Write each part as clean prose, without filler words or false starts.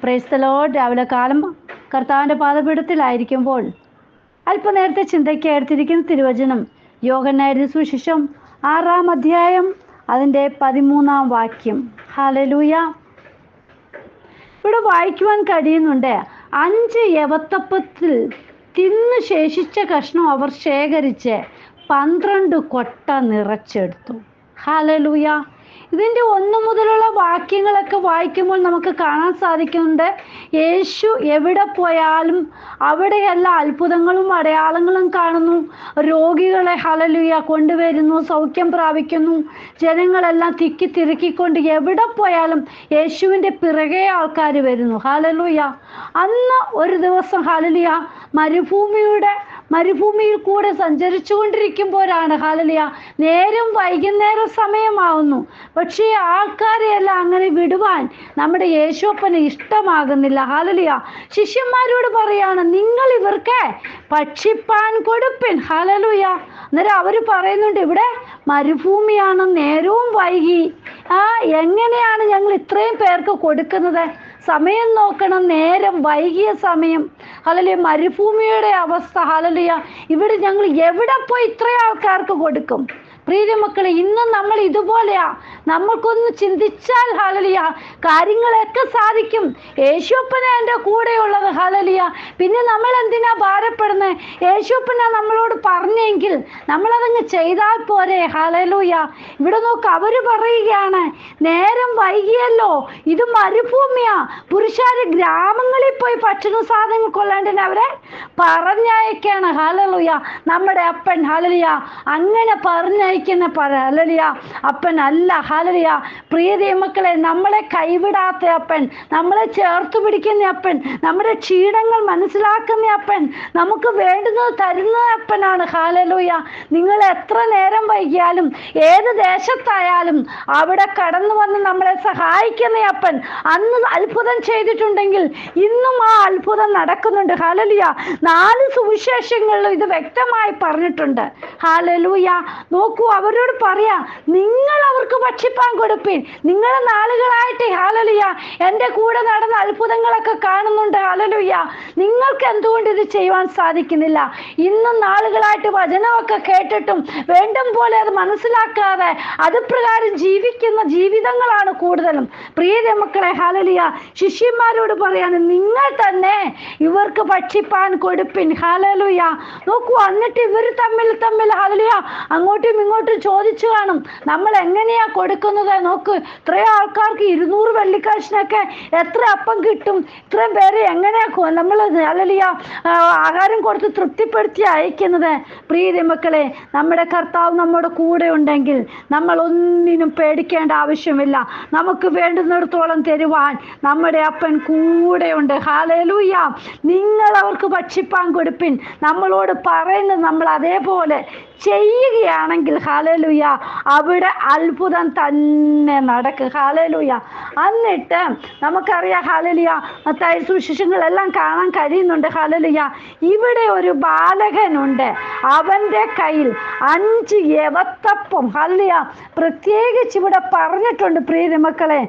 Praise the Lord. രാവിലെ കാലം കർത്താവിൻ്റെ പാദപീഠത്തിലായിരിക്കുമ്പോൾ അല്പനേരത്തെ ചിന്തയ്ക്ക് എടുത്തിരിക്കുന്ന തിരുവചനം യോഹന്നാന്റെ സുവിശേഷം 6-ാം അധ്യായം അതിൻ്റെ 13-ാം വാക്യം. ഹല്ലേലൂയ. ഇവിടെ വായിക്കുവാൻ കഴിയുന്നുണ്ട്, 5 യവത്തപ്പത്തിൽ തിന്നു ശേഷിച്ച കഷ്ണം അവർ ശേഖരിച്ച് 12 കൊട്ട നിറച്ചെടുത്തു. ഹല്ലേലൂയ. ഇതിൻ്റെ 1 മുതലുള്ള വാക്യങ്ങളൊക്കെ വായിക്കുമ്പോൾ നമുക്ക് കാണാൻ സാധിക്കുന്നുണ്ട്, യേശു എവിടെ പോയാലും അവിടെയെല്ലാം അത്ഭുതങ്ങളും അടയാളങ്ങളും കാണുന്നു. രോഗികളെ ഹല്ലേലൂയ കൊണ്ടുവരുന്നു, സൗഖ്യം പ്രാപിക്കുന്നു. ജനങ്ങളെല്ലാം തിക്കി തിരക്കിക്കൊണ്ട് എവിടെ പോയാലും യേശുവിൻ്റെ പിറകെ ആൾക്കാർ വരുന്നു. ഹല്ലേലൂയ. അന്ന് ഒരു ദിവസം ഹല്ലേലൂയ മരുഭൂമിയിൽ കൂടെ സഞ്ചരിച്ചു കൊണ്ടിരിക്കുമ്പോഴാണ് ഹല്ലേലൂയ നേരം വൈകുന്നേരം സമയമാവുന്നു. പക്ഷേ ആൾക്കാരെയെല്ലാം അങ്ങനെ വിടുവാൻ നമ്മുടെ യേശുപ്പന് ഇഷ്ടമാകുന്നില്ല. ഹല്ലേലൂയ. ശിഷ്യന്മാരോട് പറയാണ്, നിങ്ങൾ ഇവർക്ക് ഭക്ഷിപ്പാൻ കൊടുപ്പിൻ. ഹല്ലേലൂയ. അന്നേരം അവർ പറയുന്നുണ്ട്, ഇവിടെ മരുഭൂമിയാണ്, നേരവും വൈകി, എങ്ങനെയാണ് ഞങ്ങൾ ഇത്രയും പേർക്ക് കൊടുക്കുന്നത്? സമയം നോക്കണം, നേരം വൈകിയ സമയം. ഹല്ലേലൂയ. മരുഭൂമിയുടെ അവസ്ഥ. ഹല്ലേലൂയ. ഇവിടെ ഞങ്ങൾ എവിടെ പോയി ഇത്രയും ആൾക്കാർക്ക് കൊടുക്കും? പ്രിയമക്കളെ, ഇന്നും നമ്മൾ ഇതുപോലെയാ. നമ്മൾക്കൊന്ന് ചിന്തിച്ചാൽ ഹല്ലേലൂയ കാര്യങ്ങളൊക്കെ സാധിക്കും. യേശുപ്പനാ എൻ്റെ കൂടെയുള്ളത്. ഹല്ലേലൂയ. പിന്നെ നമ്മൾ എന്തിനാ ഭാരപ്പെടുന്നത്? യേശുപ്പനാ നമ്മളോട് പറഞ്ഞെങ്കിൽ നമ്മളതങ്ങ് ചെയ്താൽ പോരെ. ഹല്ലേലൂയ. ഇവിടെ നോക്ക്, അവർ പറയുകയാണ്, നേരം വൈകിയല്ലോ, ഇത് മരുഭൂമിയാ, പുരുഷാര് ഗ്രാമങ്ങളിൽ പോയി ഭക്ഷണ സാധനങ്ങൾ കൊള്ളേണ്ടതിന് അവരെ പറഞ്ഞയക്കാണ്. ഹല്ലേലൂയ. നമ്മുടെ അപ്പൻ ഹല്ലേലൂയ അങ്ങനെ പറഞ്ഞയക്കുന്ന ഹല്ലേലൂയ അപ്പൻ അല്ല. ഹല്ലേലൂയ. പ്രിയ മക്കളെ, നമ്മളെ കൈവിടാത്ത അപ്പൻ, നമ്മളെ ചേർത്ത് പിടിക്കുന്ന അപ്പൻ, നമ്മുടെ ക്ഷീണങ്ങൾ മനസ്സിലാക്കുന്ന അപ്പൻ, നമുക്ക് വേണ്ടുന്നത് തരുന്ന അപ്പനാണ്. ഹല്ലേലൂയ. നിങ്ങൾ എത്ര നേരം വൈകിയാലും ഏത് ദേശത്തായാലും അവിടെ കടന്നു വന്ന് നമ്മളെ സഹായിക്കുന്ന അപ്പൻ അന്ന് അത്ഭുതം ചെയ്തിട്ടുണ്ടെങ്കിൽ ഇന്നും ആ അത്ഭുതം നടക്കുന്നുണ്ട്. ഹല്ലേലൂയ. 4 സുവിശേഷങ്ങളിലും ഇത് വ്യക്തമായി പറഞ്ഞിട്ടുണ്ട്. ഹല്ലേലൂയ. നോക്കൂ, അവരോട് പറയാ, നിങ്ങൾ അവർക്ക് ഭക്ഷിപ്പാൻ കൊടുപ്പിൻ. നിങ്ങൾ നാളുകളായിട്ട് ഹല്ലേലൂയ എൻ്റെ കൂടെ നടന്ന അത്ഭുതങ്ങളൊക്കെ കാണുന്നുണ്ട്. ഹല്ലേലൂയ. നിങ്ങൾക്ക് എന്തുകൊണ്ട് ഇത് ചെയ്യുവാൻ സാധിക്കുന്നില്ല? ഇന്നും നാളുകളായിട്ട് വചനമൊക്കെ കേട്ടിട്ടും വേണ്ടും പോലെ അത് മനസ്സിലാക്കാതെ അത് പ്രകാരം ജീവിക്കുന്ന ജീവിതങ്ങളാണ് കൂടുതലും. പ്രിയ മക്കളെ, ഹല്ലേലൂയ ശിഷ്യന്മാരോട് പറയാണ്, നിങ്ങൾ തന്നെ ഇവർക്ക് ഭക്ഷിപ്പാൻ കൊടുപ്പിൻ. ഹല്ലേലൂയ. നോക്കൂ, എന്നിട്ട് ഇവർ തമ്മിൽ ഹല്ലേലൂയ അങ്ങോട്ടും ഇങ്ങോട്ടും ചോദിച്ചു കാണും, നമ്മൾ എങ്ങനെയാ കൊടുക്കുന്നത്? നോക്ക്, ഇത്രയും ആൾക്കാർക്ക് 200 വെള്ളിക്കാശിനൊക്കെ എത്ര അപ്പം കിട്ടും? ഇത്രയും പേരെ എങ്ങനെയാ നമ്മൾ ഹല്ലേലൂയ ആഹാരം കൊടുത്ത് തൃപ്തിപ്പെടുത്തി അയക്കുന്നത്? പ്രിയ മക്കളെ, നമ്മുടെ കർത്താവ് നമ്മുടെ കൂടെ ഉണ്ടെങ്കിൽ നമ്മൾ ഒന്നിനും പേടിക്കേണ്ട ആവശ്യമില്ല. നമുക്ക് വേണ്ടുന്നിടത്തോളം തരുവാൻ നമ്മുടെ അപ്പൻ കൂടെയുണ്ട്. ഹല്ലേലൂയ. നിങ്ങൾ അവർക്ക് ഭക്ഷിപ്പാൻ കൊടുപ്പിൻ. നമ്മളോട് പറയുന്നത് നമ്മൾ അതേപോലെ ചെയ്യുകയാണെങ്കിൽ ഹല്ലേലൂയ അവിടെ അത്ഭുതം തന്നെ നടക്കും. ഹല്ലേലൂയ. എന്നിട്ട് നമുക്കറിയാം ഹല്ലേലൂയ മത്തായി സുവിശേഷങ്ങളെല്ലാം കാണാൻ കഴിയുന്നുണ്ട്. ഹല്ലേലൂയ. ഇവിടെ ഒരു ബാലകനുണ്ട്, അവൻ്റെ കയ്യിൽ 5 യവത്തപ്പം. ഹല്ലേലൂയ. പ്രത്യേകിച്ച് ഇവിടെ പറഞ്ഞിട്ടുണ്ട് പ്രിയ മക്കളെ,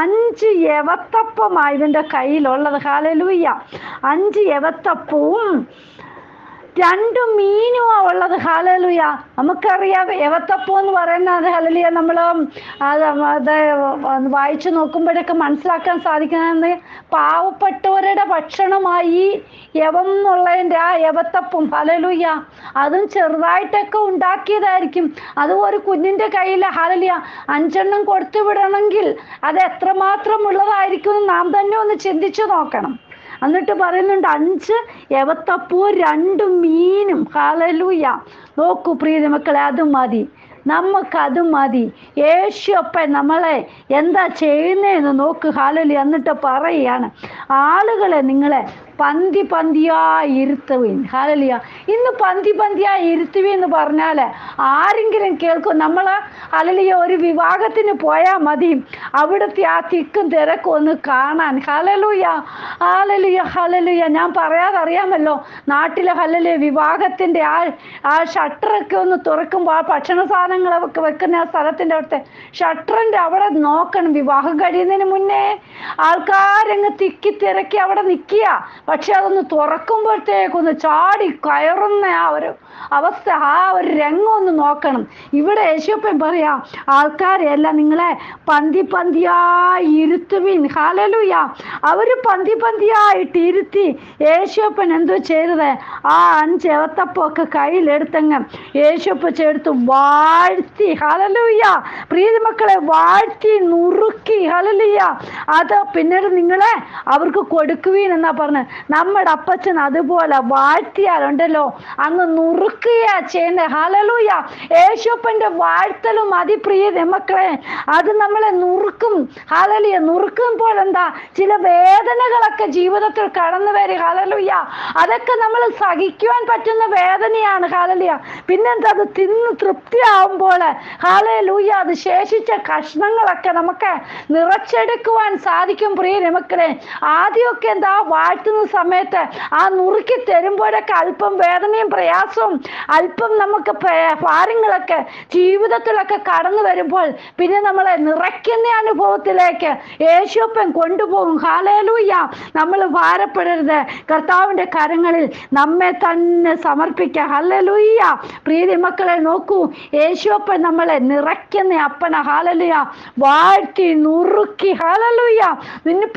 5 യവത്തപ്പമായി ഇവൻ്റെ കയ്യിലുള്ളത്. ഹല്ലേലൂയ. 5 യവത്തപ്പവും 2 മീനുമാ ഉള്ളത്. ഹല്ലേലൂയ. നമുക്കറിയാം യവത്തപ്പം എന്ന് പറയുന്നത് ഹല്ലേലൂയ നമ്മൾ അത് വായിച്ചു നോക്കുമ്പോഴൊക്കെ മനസ്സിലാക്കാൻ സാധിക്കുന്നത് പാവപ്പെട്ടവരുടെ ഭക്ഷണമായി യവം എന്നുള്ളതിൻ്റെ ആ യവത്തപ്പം. ഹല്ലേലൂയ. അതും ചെറുതായിട്ടൊക്കെ ഉണ്ടാക്കിയതായിരിക്കും. അത് ഒരു കുഞ്ഞിൻ്റെ കയ്യിൽ ഹല്ലേലൂയ 5 എണ്ണം കൊടുത്തു വിടണമെങ്കിൽ അത് എത്രമാത്രം ഉള്ളതായിരിക്കും നാം തന്നെ ഒന്ന് ചിന്തിച്ചു നോക്കണം. എന്നിട്ട് പറയുന്നുണ്ട് 5 യവത്തപ്പവും 2 മീനും. ഹല്ലേലൂയ. നോക്കൂ പ്രിയ മക്കളെ, അത് മതി, നമുക്കത് മതി. യേശുപ്പൻ നമ്മളെ എന്താ ചെയ്യുന്നതെന്ന് നോക്ക്. ഹല്ലേലൂയ. എന്നിട്ട് പറയുകയാണ്, ആളുകളെ നിങ്ങളെ പന്തി പന്തിയായി ഇരുത്തുവിൻ. ഹല്ലേലൂയ. ഇന്ന് പന്തി പന്തിയായി ഇരുത്തുവിൻ എന്ന് പറഞ്ഞാൽ ആരെങ്കിലും കേൾക്കും? നമ്മൾ ഹല്ലേലൂയ ഒരു വിവാഹത്തിന് പോയാൽ മതി അവിടുത്തെ ആ തിക്കും തിരക്കും ഒന്ന് കാണാൻ. Hallelujah, hallelujah, hallelujah. ഞാൻ പറയാതെ അറിയാമല്ലോ, നാട്ടിലെ ഹല്ലേലൂയ വിവാഹത്തിൻ്റെ ആ ഷട്ടറൊക്കെ ഒന്ന് തുറക്കുമ്പോൾ ആ ഭക്ഷണ സാധനങ്ങളൊക്കെ വെക്കുന്ന ആ സ്ഥലത്തിൻ്റെ അവിടുത്തെ ഷട്ടറിൻ്റെ അവിടെ നോക്കണം. വിവാഹം കഴിയുന്നതിന് മുന്നേ ആൾക്കാരങ്ങ് തിക്കി തിരക്കി അവിടെ നിൽക്കുക. പക്ഷെ അതൊന്ന് തുറക്കുമ്പോഴത്തേക്കൊന്ന് ചാടി കയറുന്ന ആ ഒരു അവസ്ഥ, ആ ഒരു രംഗം ഒന്ന് നോക്കണം. ഇവിടെ യേശുപ്പൻ പറയാ, ആൾക്കാരെല്ലാം നിങ്ങളെ പന്തി പന്തിയായി ഇരുത്തുവിൻ. ഹല്ലേലൂയ. അവര് പന്തി പന്തിയായിട്ട് ഇരുത്തി യേശുപ്പൻ എന്തോ ചെയ്തത്? ആ 5 ഏത്തപ്പമൊക്കെ കയ്യിലെടുത്തങ്ങ് യേശുപ്പ ചേർത്ത് വാഴ്ത്തി. ഹല്ലേലൂയ. പ്രിയ മക്കളെ, വാഴ്ത്തി നുറുക്കി. ഹല്ലേലൂയ. അത് പിന്നീട് നിങ്ങളെ അവർക്ക് കൊടുക്കുവീൻ എന്നാ പറഞ്ഞത്. നമ്മുടെ അപ്പച്ചൻ അതുപോലെ വാഴ്ത്തിയാലുണ്ടല്ലോ അങ്ങ് നുറുക്കുകയാ ചെയ്യുന്നത്. ഹല്ലേലൂയ. യേശുപ്പന്റെ വാഴ്ത്തലും അതിപ്രിയ മക്കളെ, അത് നമ്മളെ നുറുക്കും. ഹല്ലേലൂയ. നുറുക്കുമ്പോൾ എന്താ? ചില വേദനകളൊക്കെ ജീവിതത്തിൽ കടന്നു വരും. ഹല്ലേലൂയ. അതൊക്കെ നമ്മൾ സഹിക്കുവാൻ പറ്റുന്ന വേദനയാണ്. ഹല്ലേലൂയ. പിന്നെന്താ? അത് തിന്ന് തൃപ്തിയാവുമ്പോൾ ഹല്ലേലൂയ അത് ശേഷിച്ച കഷ്ണങ്ങളൊക്കെ നമുക്ക് നിറച്ചെടുക്കുവാൻ സാധിക്കും. പ്രിയ മക്കളെ, ആദ്യമൊക്കെ എന്താ വാഴ്ത്തുന്ന സമയത്ത് ആ നുറുക്കി തരുമ്പോഴൊക്കെ അല്പം വേദനയും പ്രയാസവും അല്പം നമുക്ക് ഭാരങ്ങളൊക്കെ ജീവിതത്തിലൊക്കെ കടന്നു വരുമ്പോൾ പിന്നെ നമ്മളെ നിറയ്ക്കുന്ന അനുഭവത്തിലേക്ക് യേശുപ്പൻ കൊണ്ടുപോകും. ഹല്ലേലൂയ. നമ്മൾ ഭാരപ്പെടരുത്. കർത്താവിൻ്റെ കരങ്ങളിൽ നമ്മെ തന്നെ സമർപ്പിക്കുക. ഹല്ലേലൂയ. പ്രിയ മക്കളെ, നോക്കൂ, യേശുപ്പൻ നമ്മളെ നിറയ്ക്കുന്ന അപ്പന. ഹല്ലേലൂയ. വാഴ്ത്തി നുറുക്കി. ഹല്ലേലൂയ.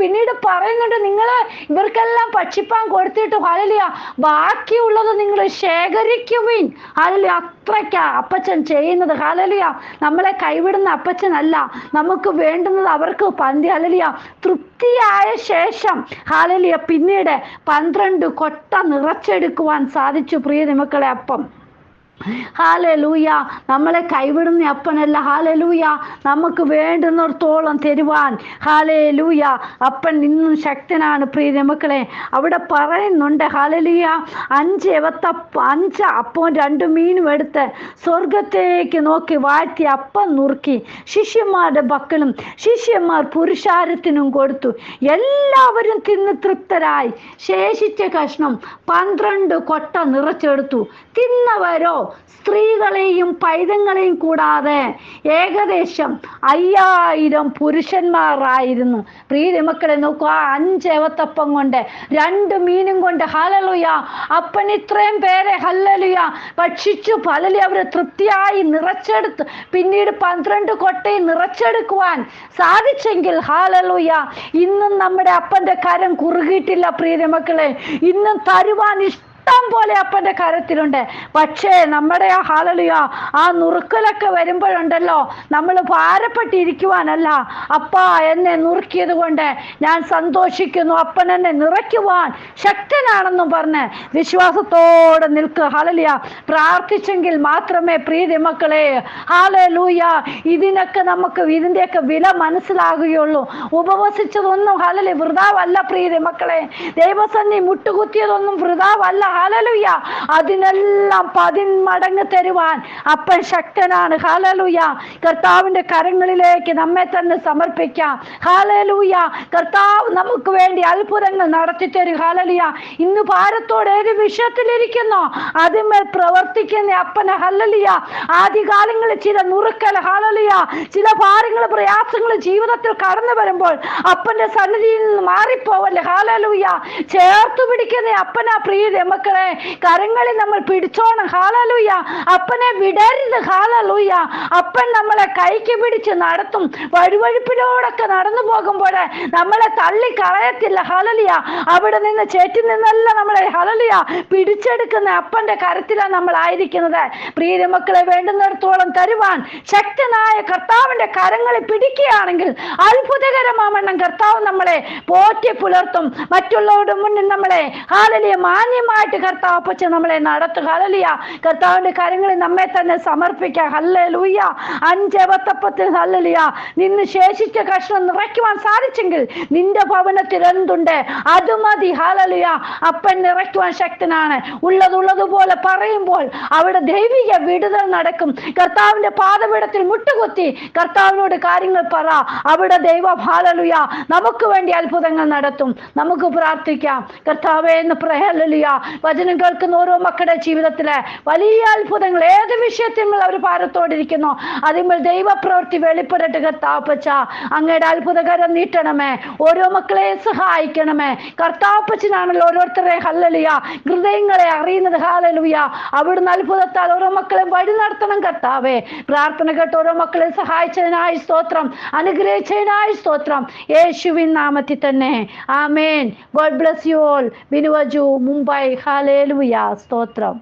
പിന്നീട് പറയുന്നുണ്ട്, നിങ്ങൾ ഇവർക്കെല്ലാം ഭക്ഷിപ്പാൻ കൊടുത്തിട്ട് ഹല്ലേലൂയ ബാക്കിയുള്ളത് നിങ്ങൾ ശേഖരിക്കുവിൻ. ഹല്ലേലൂയ. അത്രയ്ക്കാ അപ്പച്ചൻ ചെയ്യുന്നത്. ഹല്ലേലൂയ. നമ്മളെ കൈവിടുന്ന അപ്പച്ചനല്ല. നമുക്ക് വേണ്ടുന്നത് അവർക്ക് പന്തി. ഹല്ലേലൂയ. തൃപ്തിയായ ശേഷം ഹല്ലേലൂയ പിന്നീട് 12 കൊട്ട നിറച്ചെടുക്കുവാൻ സാധിച്ചു. പ്രിയ മക്കളെ, അപ്പം ഹല്ലേലൂയ. നമ്മളെ കൈവിടുന്ന അപ്പനല്ല. ഹല്ലേലൂയ. നമുക്ക് വേണ്ടുന്നിടത്തോളം തരുവാൻ ഹല്ലേലൂയ അപ്പൻ ഇന്നും ശക്തനാണ്. പ്രിയ മക്കളെ, അവിടെ പറയുന്നുണ്ട് ഹല്ലേലൂയ 5 അപ്പവും 2 മീനും എടുത്ത് സ്വർഗത്തേക്ക് നോക്കി വാഴ്ത്തി അപ്പം നുറുക്കി ശിഷ്യന്മാരുടെ പക്കലും ശിഷ്യന്മാർ പുരുഷാരത്തിനും കൊടുത്തു. എല്ലാവരും തിന്ന് തൃപ്തരായി. ശേഷിച്ച കഷ്ണം 12 കൊട്ട നിറച്ചെടുത്തു. തിന്നവരോ സ്ത്രീകളെയും പൈതങ്ങളെയും കൂടാതെ ഏകദേശം 5000 പുരുഷന്മാരായിരുന്നു. പ്രിയ മക്കളെ, നോക്കൂ, ആ 5 ഏത്തപ്പം കൊണ്ട് 2 മീനും കൊണ്ട് ഹല്ലേലൂയ അപ്പൻ ഇത്രയും പേരെ ഹല്ലേലൂയ ഭക്ഷിച്ചു. ഹല്ലേലൂയ. അവരെ തൃപ്തിയായി നിറച്ചെടുത്ത് പിന്നീട് 12 കൊട്ടയും നിറച്ചെടുക്കുവാൻ സാധിച്ചെങ്കിൽ ഹല്ലേലൂയ ഇന്നും നമ്മുടെ അപ്പന്റെ കരം കുറുകിയിട്ടില്ല. പ്രിയ മക്കളെ, ഇന്നും തരുവാൻ ഇഷ്ടം പോലെ അപ്പന്റെ കരത്തിലുണ്ട്. പക്ഷേ നമ്മുടെ ആ ഹല്ലേലൂയ ആ നുറുക്കലൊക്കെ വരുമ്പോഴുണ്ടല്ലോ, നമ്മൾ ഭാരപ്പെട്ടിരിക്കുവാനല്ല, അപ്പാ എന്നെ നുറുക്കിയത് കൊണ്ട് ഞാൻ സന്തോഷിക്കുന്നു, അപ്പൻ എന്നെ നിറയ്ക്കുവാൻ ശക്തനാണെന്നും പറഞ്ഞ് വിശ്വാസത്തോടെ നിൽക്കുക. ഹല്ലേലൂയ. പ്രാർത്ഥിച്ചെങ്കിൽ മാത്രമേ പ്രിയ മക്കളെ ഹല്ലേലൂയ ഇതിൻ്റെയൊക്കെ വില മനസ്സിലാകുകയുള്ളൂ. ഉപവസിച്ചതൊന്നും ഹല്ലേലൂയ വൃഥാവല്ല. പ്രിയ മക്കളെ, ദൈവസന്നിധി മുട്ടുകുത്തിയതൊന്നും വൃഥാവല്ല. ഹല്ലേലൂയ. അതിനെല്ലാം 10 മടങ്ങ് തരുവാൻ അപ്പൻ ശക്തനാണ്. ഹല്ലേലൂയ. കർത്താവിന്റെ കരങ്ങളിലേക്ക് നമ്മെ തന്നെ സമർപ്പിക്കാം. ഹല്ലേലൂയ. കർത്താവ് നമുക്ക് വേണ്ടി അത്ഭുതങ്ങൾ നടത്തി തരും. ഹല്ലേലൂയ. ഇന്ന് ഭാരത്തോടെ ഏത് വിഷയത്തിലിരിക്കുന്നോ അതിന്മേൽ പ്രവർത്തിക്കുന്ന അപ്പന. ഹല്ലേലൂയ. ആദ്യകാലങ്ങളിൽ ചില നുറുക്കൽ ഹല്ലേലൂയ ചില ഭാരങ്ങൾ പ്രയാസങ്ങൾ ജീവിതത്തിൽ കടന്നു വരുമ്പോൾ അപ്പന്റെ സന്നിധിയിൽ നിന്ന് മാറിപ്പോവല്ലേ. ഹല്ലേലൂയ. ചേർത്ത് പിടിക്കുന്ന അപ്പന. പ്രിയ മക്കളെ, കരങ്ങളിൽ നമ്മൾ പിടിച്ചോണം. ഹല്ലേലൂയ. അപ്പനെ വിടരുത്. ഹല്ലേലൂയ. അപ്പൻ നമ്മളെ കൈക്ക് പിടിച്ച് നടത്തും. വഴുവഴുപ്പിലൂടൊക്കെ നടന്നു പോകുമ്പോൾ നമ്മളെ തള്ളി കളയത്തില്ല. ഹല്ലേലൂയ. അവിടെ നിന്ന് ചേറ്റി നിന്നല്ല നമ്മളെ ഹല്ലേലൂയ പിടിച്ചെടുക്കുന്ന അപ്പന്റെ കരത്തിലാണ് നമ്മൾ ആയിരിക്കുന്നത്. പ്രിയ മക്കളെ, വേണ്ടുന്നിടത്തോളം തരുവാൻ ശക്തനായ കർത്താവിന്റെ കരങ്ങളിൽ പിടിക്കുകയാണെങ്കിൽ അത്ഭുതകരമാവണ്ണം കർത്താവ് നമ്മളെ പോറ്റി പുലർത്തും. മറ്റുള്ളവരുടെ മുന്നിൽ നമ്മളെ ഹല്ലേലൂയ മാന്യമായിട്ട് കർത്താവ് അപ്പച്ച നമ്മളെ നടത്തും. ഹല്ലേലൂയ കർത്താവിന്റെ കരങ്ങളിൽ നമ്മെ തന്നെ സമർപ്പിക്കാം. ഹല്ലേലൂയ 5 അബദ്ധപ്പത്തിൽ ഹല്ലേലൂയ നിന്ന് ശേഷിച്ച കഷ്ണം നിറയ്ക്കുവാൻ സാധിച്ചെങ്കിൽ നിന്റെ ഭവനത്തിൽ എന്തുണ്ട് അത് മതി. ഹല്ലേലൂയ അപ്പൻ നിറയ്ക്കുവാൻ ശക്തനാണ്. ഉള്ളതുപോലെ പറയുമ്പോൾ അവിടെ ദൈവിക വിടുതൽ നടക്കും. കർത്താവിന്റെ പാദപീഠത്തിൽ മുട്ടുകുത്തി കർത്താവിനോട് കാര്യങ്ങൾ പറ. അവിടെ ദൈവം ഹല്ലേലൂയ നമുക്ക് വേണ്ടി അത്ഭുതങ്ങൾ നടത്തും. നമുക്ക് പ്രാർത്ഥിക്കാം. കർത്താവേ എന്ന് ഹല്ലേലൂയ വചനം കേൾക്കുന്ന ഓരോ മക്കളുടെ ജീവിതത്തിലെ വലിയ അത്ഭുതങ്ങൾ ഏത് വിഷയത്തിൽ അവർ ഭാരത്തോടിരിക്കുന്നു അതിന്മേൽ ദൈവപ്രവൃത്തി വെളിപ്പെടട്ടെ. കർത്താപ്പച്ച അങ്ങയുടെ അത്ഭുതകരം നീട്ടണമേ. ഓരോ മക്കളെ സഹായിക്കണമേ. കർത്താപ്പച്ചനാണല്ലോ ഓരോരുത്തരെ ഹല്ലേലൂയ ഹൃദയങ്ങളെ അറിയുന്നത്. ഹല്ലേലൂയ അവിടുന്ന് അത്ഭുതത്താൽ ഓരോ മക്കളെ വഴി നടത്തണം. കർത്താവേ പ്രാർത്ഥന കേട്ട് ഓരോ മക്കളെ സഹായിച്ചതിനായി സ്തോത്രം, അനുഗ്രഹിച്ചതിനായി സ്തോത്രം. യേശുവിൻ നാമത്തിൽ തന്നെ ആമേൻ. God bless you all. Binuvaju, Mumbai. ഹല്ലേലൂയ സ്തോത്രം.